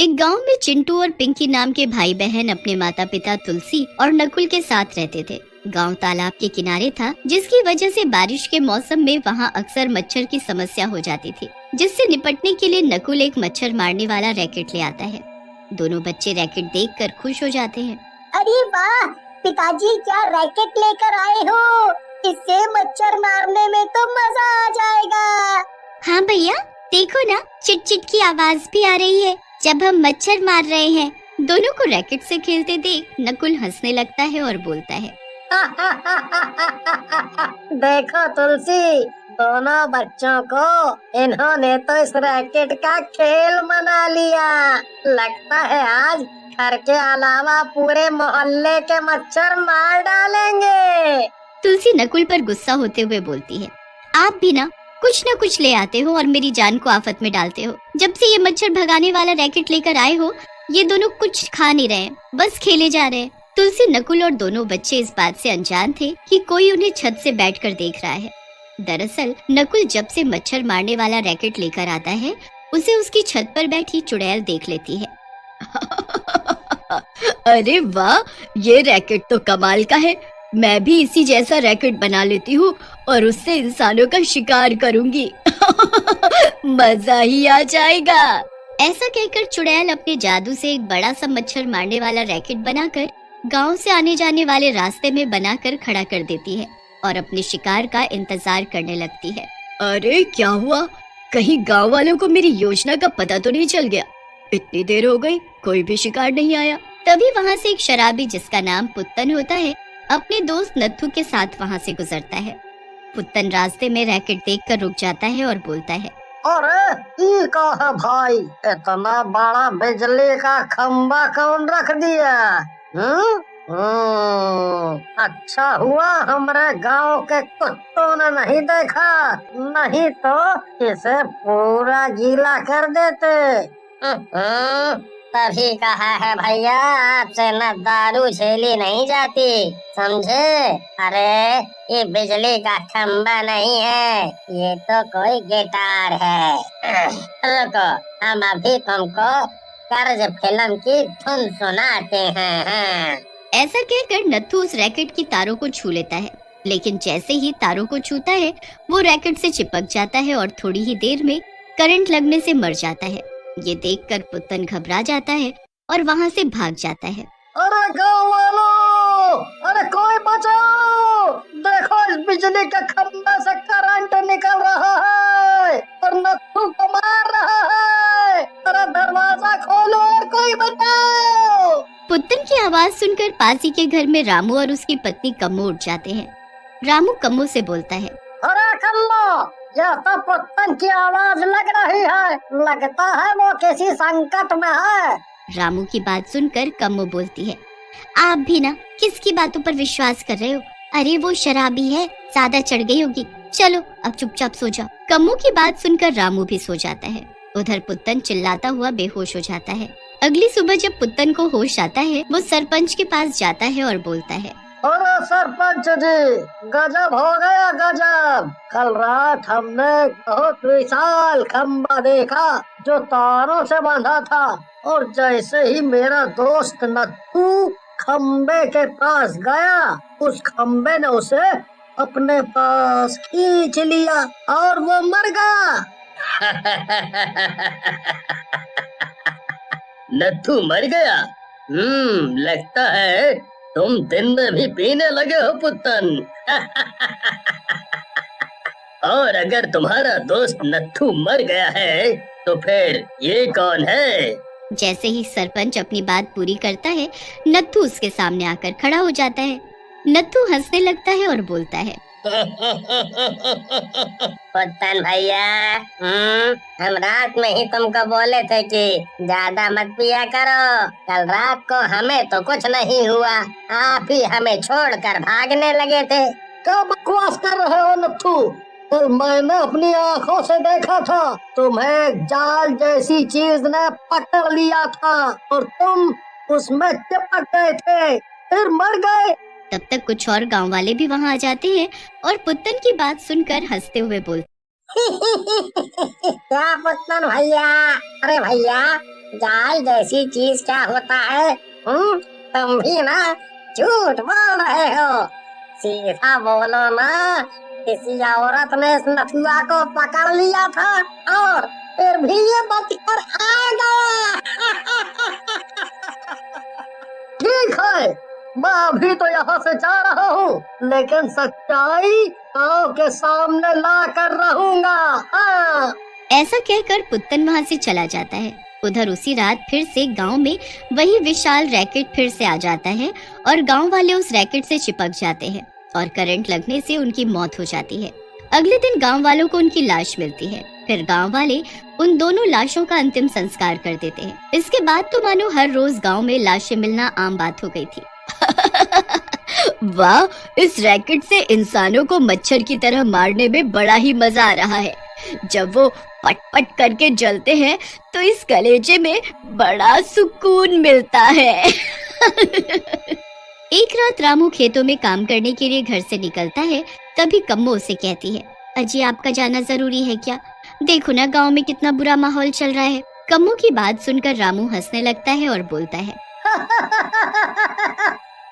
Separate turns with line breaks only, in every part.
एक गांव में चिंटू और पिंकी नाम के भाई बहन अपने माता पिता तुलसी और नकुल के साथ रहते थे। गांव तालाब के किनारे था, जिसकी वजह से बारिश के मौसम में वहां अक्सर मच्छर की समस्या हो जाती थी, जिससे निपटने के लिए नकुल एक मच्छर मारने वाला रैकेट ले आता है। दोनों बच्चे रैकेट देखकर खुश हो जाते हैं।
अरे वाह पिताजी, क्या रैकेट लेकर आए हो? इससे मच्छर मारने में तो मजा आ जाएगा।
हाँ भैया, देखो ना, चिट चिट की आवाज भी आ रही है जब हम मच्छर मार रहे हैं। दोनों को रैकेट से खेलते देख नकुल हंसने लगता है और बोलता है,
देखो तुलसी, दोनों बच्चों को इन्होंने तो इस रैकेट का खेल बना लिया। लगता है आज घर के अलावा पूरे मोहल्ले के मच्छर मार डालेंगे।
तुलसी नकुल पर गुस्सा होते हुए बोलती है, आप भी ना कुछ ले आते हो और मेरी जान को आफत में डालते हो। जब से ये मच्छर भगाने वाला रैकेट लेकर आए हो, ये दोनों कुछ खा नहीं रहे, बस खेले जा रहे हैं। तुलसी, नकुल और दोनों बच्चे इस बात से अनजान थे कि कोई उन्हें छत से बैठकर देख रहा है। दरअसल नकुल जब से मच्छर मारने वाला रैकेट लेकर आता है, उसे उसकी छत पर बैठी चुड़ैल देख लेती है। अरे वाह, ये रैकेट तो कमाल का है। मैं भी इसी जैसा रैकेट बना लेती हूँ और उससे इंसानों का शिकार करूंगी। मजा ही आ जाएगा। ऐसा कहकर चुड़ैल अपने जादू से एक बड़ा सा मच्छर मारने वाला रैकेट बनाकर गांव से आने जाने वाले रास्ते में बनाकर खड़ा कर देती है और अपने शिकार का इंतजार करने लगती है। अरे क्या हुआ, कहीं गांव वालों को मेरी योजना का पता तो नहीं चल गया? इतनी देर हो गई, कोई भी शिकार नहीं आया। तभी वहाँ से एक शराबी, जिसका नाम पुत्तन होता है, अपने दोस्त नत्थू के साथ वहाँ से गुजरता है। पुत्तन रास्ते में रैकेट देखकर रुक जाता है और बोलता है,
अरे ये का है भाई, इतना बड़ा बिजली का खंबा कौन रख दिया? अच्छा हुआ हमारे गांव के कुत्तों ने नहीं देखा, नहीं तो इसे पूरा गीला कर देते। तभी कहा है भैया, आपसे न दारू झेली नहीं जाती, समझे? अरे ये बिजली का खंबा नहीं है, ये तो कोई गिटार है। रुको, हम अभी तुमको कर्ज फिल्म की धुन सुनाते हैं।
ऐसा कहकर नत्थू उस रैकेट की तारों को छू लेता है, लेकिन जैसे ही तारों को छूता है, वो रैकेट से चिपक जाता है और थोड़ी ही देर में करंट लगने से मर जाता है। ये देखकर पुत्तन घबरा जाता है और वहाँ से भाग जाता है।
अरे गाँव वालों, अरे कोई बचाओ! देखो, इस बिजली के खंभे से करंट निकल रहा है और नत्थू को मार रहा है। अरे दरवाजा खोलो और कोई बचाओ!
पुत्तन की आवाज सुनकर पास ही के घर में रामू और उसकी पत्नी कम्मो उठ जाते हैं। रामू कम्मो से बोलता है,
अरे कम्मो, यह तो पुत्तन की आवाज लग रही है, लगता है वो किसी संकट में है।
रामू की बात सुनकर कम्मो बोलती है, आप भी ना किसकी बातों पर विश्वास कर रहे हो? अरे वो शराबी है, ज्यादा चढ़ गई होगी, चलो अब चुपचाप सो जाओ। कम्मो की बात सुनकर रामू भी सो जाता है। उधर पुत्तन चिल्लाता हुआ बेहोश हो जाता है। अगली सुबह जब पुत्तन को होश आता है, वो सरपंच के पास जाता है और बोलता है,
अरे सरपंच जी, गजब हो गया गजब। कल रात हमने बहुत विशाल खंबा देखा जो तारों से बंधा था, और जैसे ही मेरा दोस्त नत्थू खंबे के पास गया, उस खंबे ने उसे अपने पास खींच लिया और वो मर गया।
नत्थू मर गया? लगता है तुम दिन में भी पीने लगे हो पुत्तन। और अगर तुम्हारा दोस्त नत्थू मर गया है, तो फिर ये कौन है?
जैसे ही सरपंच अपनी बात पूरी करता है, नत्थू उसके सामने आकर खड़ा हो जाता है। नत्थू हंसने लगता है और बोलता है,
पुत्तन भैया, हम रात में ही तुमको बोले थे कि ज्यादा मत पिया करो। कल रात को हमें तो कुछ नहीं हुआ, आप ही हमें छोड़कर भागने लगे थे। क्या बकवास कर रहे हो नत्थू? कल मैंने अपनी आंखों से देखा था, तुम्हें जाल जैसी चीज ने पकड़ लिया था और तुम उसमें चिपक गए थे, फिर मर गए।
तब तक कुछ और गांव वाले भी वहां आ जाते हैं और पुत्तन की बात सुनकर हंसते हुए बोलते,
क्या पुत्तन भैया? अरे भैया, जाल जैसी चीज क्या होता है? तुम भी ना झूठ बोल रहे हो। सीधा बोलो ना, किसी औरत ने इस नथुआ को पकड़ लिया था और फिर भी ये बचकर आ गया।
ठीक है, मैं अभी तो यहाँ से जा रहा हूँ, लेकिन सच्चाई गाँव के सामने ला कर रहूंगा। हाँ।
ऐसा कहकर पुत्तन वहाँ से चला जाता है। उधर उसी रात फिर से गांव में वही विशाल रैकेट फिर से आ जाता है और गांव वाले उस रैकेट से चिपक जाते हैं और करंट लगने से उनकी मौत हो जाती है। अगले दिन गांव वालों को उनकी लाश मिलती है। फिर गांव वाले उन दोनों लाशों का अंतिम संस्कार कर देते हैं। इसके बाद तो मानो हर रोज गांव में लाशें मिलना आम बात हो गई थी। वाह, इस रैकेट से इंसानों को मच्छर की तरह मारने में बड़ा ही मजा आ रहा है। जब वो पट पट करके जलते हैं तो इस कलेजे में बड़ा सुकून मिलता है। एक रात रामू खेतों में काम करने के लिए घर से निकलता है। तभी कम्मो उसे कहती है, अजी आपका जाना जरूरी है क्या? देखो ना गांव में कितना बुरा माहौल चल रहा है। कम्मो की बात सुनकर रामू हंसने लगता है और बोलता है,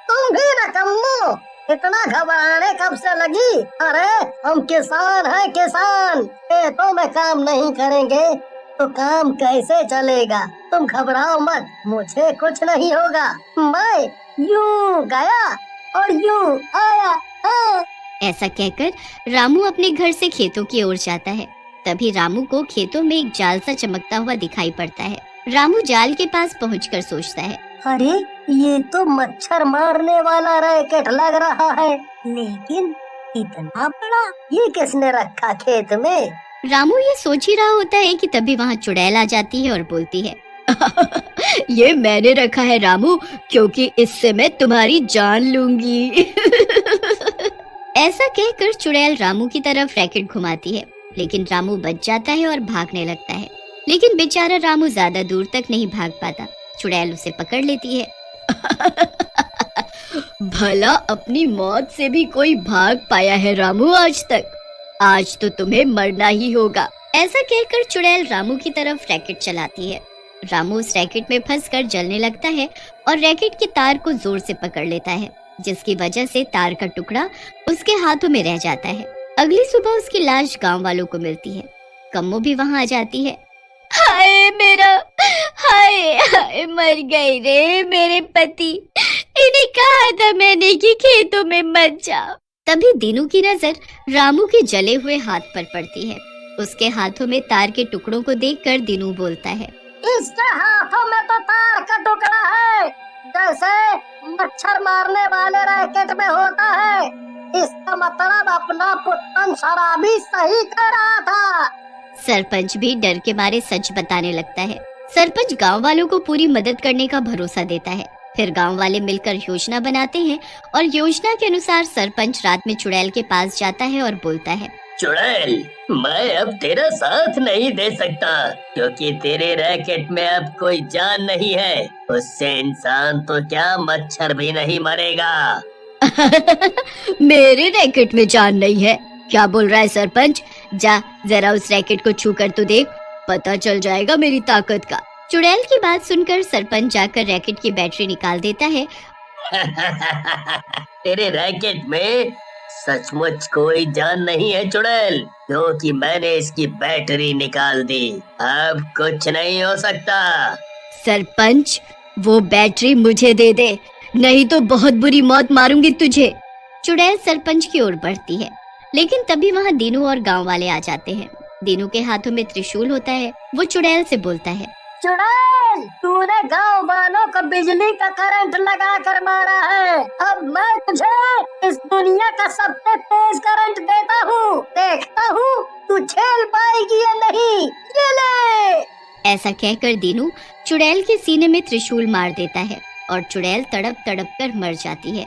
तुम भी ना कम्मो, इतना घबराने कब से लगी? अरे हम किसान हैं, किसान। खेतों में काम नहीं करेंगे तो काम कैसे चलेगा? तुम घबराओ मत, मुझे कुछ नहीं होगा। मैं यूं गया और यूं आया। हाँ।
ऐसा कहकर रामू अपने घर से खेतों की ओर जाता है। तभी रामू को खेतों में एक जाल सा चमकता हुआ दिखाई पड़ता है। रामू जाल के पास पहुंचकर सोचता है,
अरे ये तो मच्छर मारने वाला रैकेट लग रहा है, लेकिन इतना बड़ा ये किसने रखा खेत में?
रामू ये सोच ही रहा होता है कि तभी वहाँ चुड़ैल आ जाती है और बोलती है, ये मैंने रखा है रामू, क्योंकि इससे मैं तुम्हारी जान लूंगी। ऐसा कहकर चुड़ैल रामू की तरफ रैकेट घुमाती है, लेकिन रामू बच जाता है और भागने लगता है। लेकिन बेचारा रामू ज्यादा दूर तक नहीं भाग पाता। चुड़ैल उसे पकड़ लेती है। भला अपनी मौत से भी कोई भाग पाया है रामू आज तक? आज तो तुम्हें मरना ही होगा। ऐसा कहकर चुड़ैल रामू की तरफ रैकेट चलाती है। रामू उस रैकेट में फंसकर जलने लगता है और रैकेट के तार को जोर से पकड़ लेता है, जिसकी वजह से तार का टुकड़ा उसके हाथों में रह जाता है। अगली सुबह उसकी लाश गांव वालों को मिलती है। कम्मो भी वहां आ जाती है। हाय मेरा, हाय हाय, मर गए रे मेरे पति। इन्हें कहा था मैंने कि खेतों में मत जाओ। तभी दीनू की नजर रामू के जले हुए हाथ पर पड़ती है। उसके हाथों में तार के टुकड़ों को देखकर दीनू बोलता है,
इसके हाथों में तो तार का टुकड़ा है, जैसे मच्छर मारने वाले रैकेट में होता है। इसका मतलब अपना पुत्तन शराबी सही कह रहा था।
सरपंच भी डर के मारे सच बताने लगता है। सरपंच गांव वालों को पूरी मदद करने का भरोसा देता है। फिर गांव वाले मिलकर योजना बनाते हैं और योजना के अनुसार सरपंच रात में चुड़ैल के पास जाता है और बोलता है,
चुड़ैल, मैं अब तेरा साथ नहीं दे सकता, क्योंकि तेरे रैकेट में अब कोई जान नहीं है। उससे इंसान तो क्या, मच्छर भी नहीं मरेगा।
मेरे रैकेट में जान नहीं है? क्या बोल रहा है सरपंच? जा जरा उस रैकेट को छू कर तो देख, पता चल जाएगा मेरी ताकत का। चुड़ैल की बात सुनकर सरपंच जाकर रैकेट की बैटरी निकाल देता है।
तेरे रैकेट में सचमुच कोई जान नहीं है चुड़ैल, क्योंकि मैंने इसकी बैटरी निकाल दी। अब कुछ नहीं हो सकता।
सरपंच, वो बैटरी मुझे दे दे, नहीं तो बहुत बुरी मौत मारूंगी तुझे। चुड़ैल सरपंच की ओर बढ़ती है, लेकिन तभी वहाँ दीनू और गांव वाले आ जाते हैं। दीनू के हाथों में त्रिशूल होता है। वो चुड़ैल से बोलता है,
चुड़ैल, तूने गांव वालों को बिजली का करंट लगा कर मारा है। अब मैं तुझे इस दुनिया का सबसे तेज करंट देता हूँ। देखता हूँ तू झेल पाएगी या नहीं। ये ले।
ऐसा कहकर दीनू चुड़ैल के सीने में त्रिशूल मार देता है और चुड़ैल तड़प तड़प कर मर जाती है।